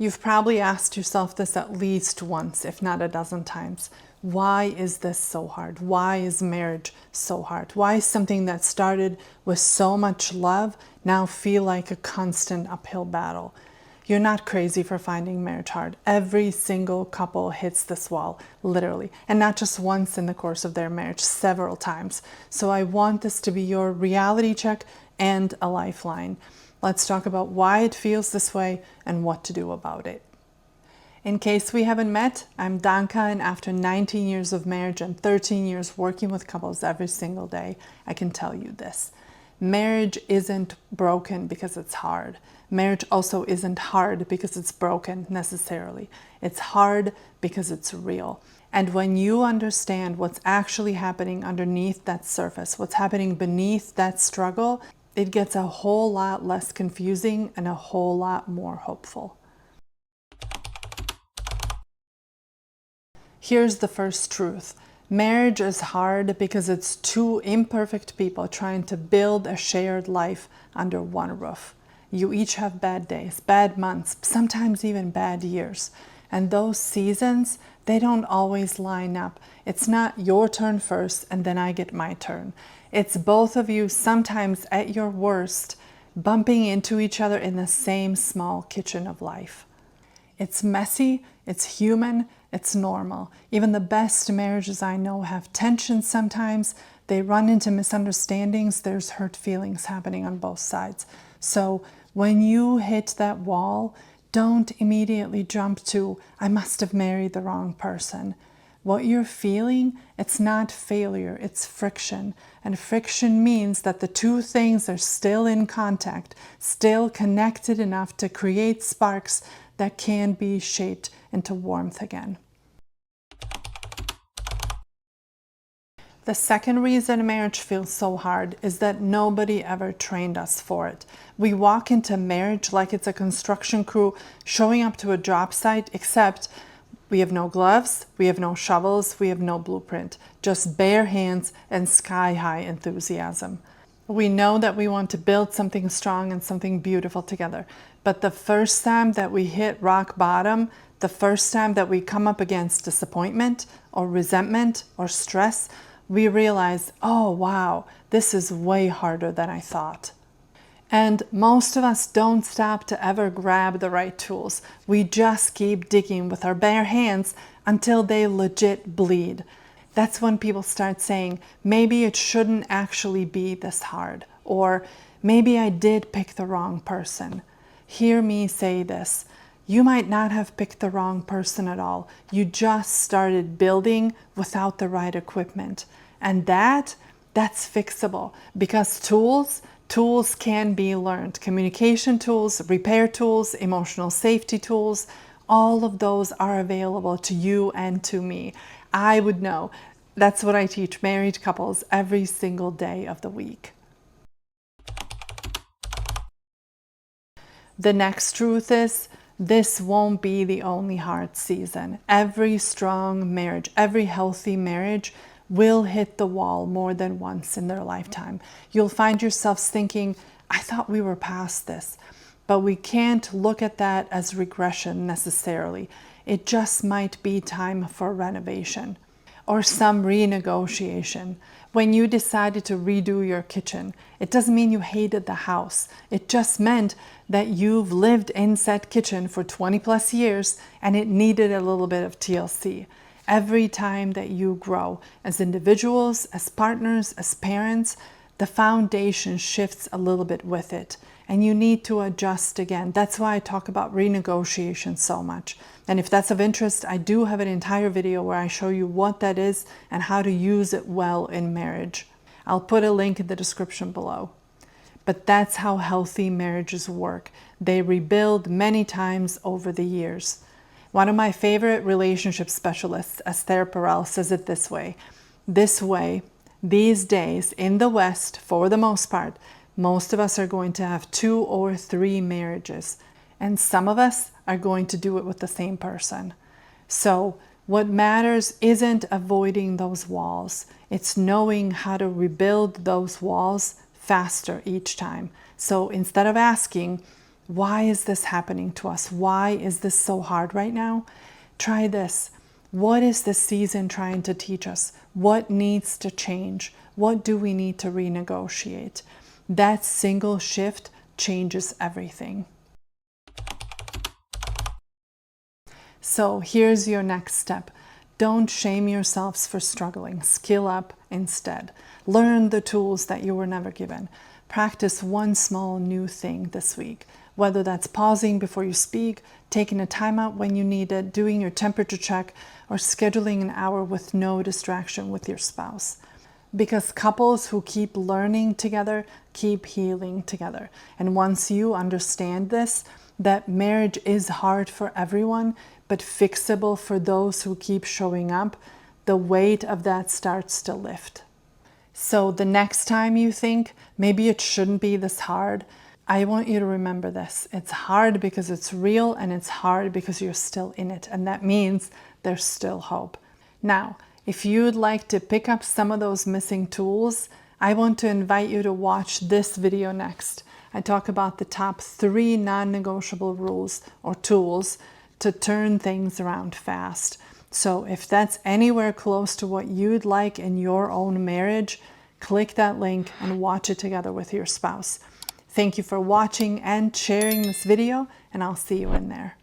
You've probably asked yourself this at least once, if not a dozen times. Why is this so hard? Why is marriage so hard? Why is something that started with so much love now feel like a constant uphill battle? You're not crazy for finding marriage hard. Every single couple hits this wall, literally, and not just once in the course of their marriage, several times. So I want this to be your reality check and a lifeline. Let's talk about why it feels this way and what to do about it. In case we haven't met, I'm Danka, and after 19 years of marriage and 13 years working with couples every single day, I can tell you this. Marriage isn't broken because it's hard. Marriage also isn't hard because it's broken necessarily. It's hard because it's real. And when you understand what's actually happening underneath that surface, what's happening beneath that struggle, it gets a whole lot less confusing and a whole lot more hopeful. Here's the first truth. Marriage is hard because it's two imperfect people trying to build a shared life under one roof. You each have bad days, bad months, sometimes even bad years. And those seasons, they don't always line up. It's not your turn first and then I get my turn. It's both of you sometimes at your worst, bumping into each other in the same small kitchen of life. It's messy, it's human, it's normal. Even the best marriages I know have tensions sometimes. They run into misunderstandings. There's hurt feelings happening on both sides. So when you hit that wall, don't immediately jump to, I must have married the wrong person. What you're feeling, it's not failure, it's friction. And friction means that the two things are still in contact, still connected enough to create sparks that can be shaped into warmth again. The second reason marriage feels so hard is that nobody ever trained us for it. We walk into marriage like it's a construction crew showing up to a job site, except we have no gloves, we have no shovels, we have no blueprint, just bare hands and sky-high enthusiasm. We know that we want to build something strong and something beautiful together, but the first time that we hit rock bottom, the first time that we come up against disappointment or resentment or stress, we realize, oh wow, this is way harder than I thought. And most of us don't stop to ever grab the right tools. We just keep digging with our bare hands until they legit bleed. That's when people start saying, maybe it shouldn't actually be this hard, or maybe I did pick the wrong person. Hear me say this. You might not have picked the wrong person at all. You just started building without the right equipment. And that's fixable, because tools can be learned. Communication tools, repair tools, emotional safety tools, all of those are available to you and to me. I would know. That's what I teach married couples every single day of the week. The next truth is, this won't be the only hard season. Every strong marriage, every healthy marriage will hit the wall more than once in their lifetime. You'll find yourselves thinking, I thought we were past this. But we can't look at that as regression necessarily. It just might be time for renovation or some renegotiation. When you decided to redo your kitchen, it doesn't mean you hated the house. It just meant that you've lived in said kitchen for 20 plus years and it needed a little bit of TLC. Every time that you grow as individuals, as partners, as parents, the foundation shifts a little bit with it and you need to adjust again. That's why I talk about renegotiation so much. And if that's of interest, I do have an entire video where I show you what that is and how to use it well in marriage. I'll put a link in the description below. But that's how healthy marriages work. They rebuild many times over the years. One of my favorite relationship specialists, Esther Perel, says it this way, these days in the West, for the most part, most of us are going to have 2 or 3 marriages, and some of us are going to do it with the same person. So what matters isn't avoiding those walls. It's knowing how to rebuild those walls faster each time. So instead of asking, Why is this happening to us? Why is this so hard right now? Try this. What is this season trying to teach us? What needs to change? What do we need to renegotiate? That single shift changes everything. So here's your next step. Don't shame yourselves for struggling. Skill up instead. Learn the tools that you were never given. Practice one small new thing this week, whether that's pausing before you speak, taking a timeout when you need it, doing your temperature check, or scheduling an hour with no distraction with your spouse. Because couples who keep learning together keep healing together. And once you understand this, that marriage is hard for everyone, but fixable for those who keep showing up, the weight of that starts to lift. So the next time you think, maybe it shouldn't be this hard, I want you to remember this. It's hard because it's real, and it's hard because you're still in it. And that means there's still hope. Now, if you'd like to pick up some of those missing tools, I want to invite you to watch this video next. I talk about the top 3 non-negotiable rules or tools to turn things around fast. So if that's anywhere close to what you'd like in your own marriage, click that link and watch it together with your spouse. Thank you for watching and sharing this video, and I'll see you in there.